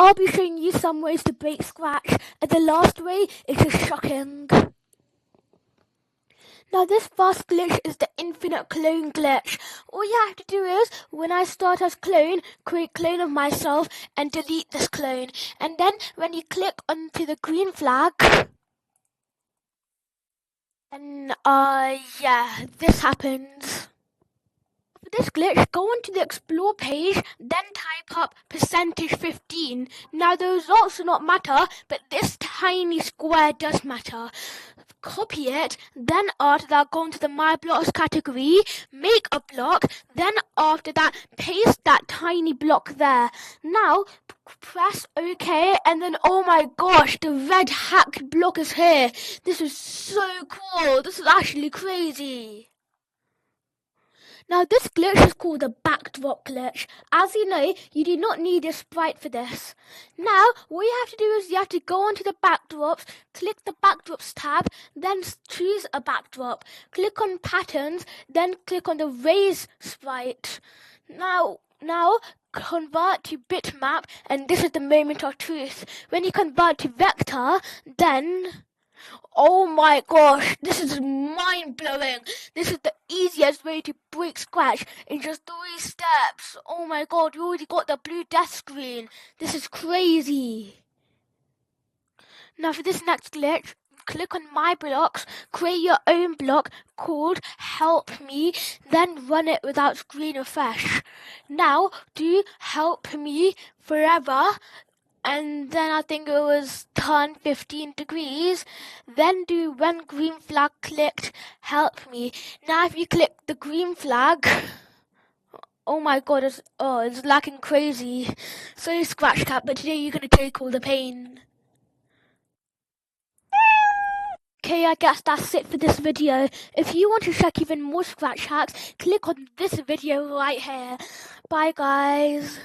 I'll be showing you some ways to break Scratch, and the last way is just shocking. Now this first glitch is the infinite clone glitch. All you have to do is, when I start as clone, create clone of myself and delete this clone. And then when you click onto the green flag, and yeah, this happens. For this glitch, go onto the explore page, then type up %15. Now the results do not matter, but this tiny square does matter. Copy it, then after that go into the My Blocks category, make a block, then after that paste that tiny block there. Now press OK, and then oh my gosh, the red hacked block is here. This is so cool. This is actually crazy. Now this glitch is called the backdrop glitch. As you know, you do not need a sprite for this. Now, what you have to do is you have to go onto the backdrops, click the backdrops tab, then choose a backdrop. Click on patterns, then click on the raise sprite. Now convert to bitmap, and this is the moment of truth. When you convert to vector, then oh my gosh, this is mind-blowing. This is the easiest way to break Scratch in just 3 steps. Oh my god, you already got the blue death screen. This is crazy. Now for this next glitch, click on My Blocks, create your own block called Help Me, then run it without screen refresh. Now do Help Me forever, and then I think it was turn 15 degrees, then do when green flag clicked, help me. Now if you click the green flag, oh my god, it's lagging crazy. So Scratch Cat, but today you're going to take all the pain. Okay, I guess that's it for this video. If you want to check even more Scratch hacks, click on this video right here. Bye guys.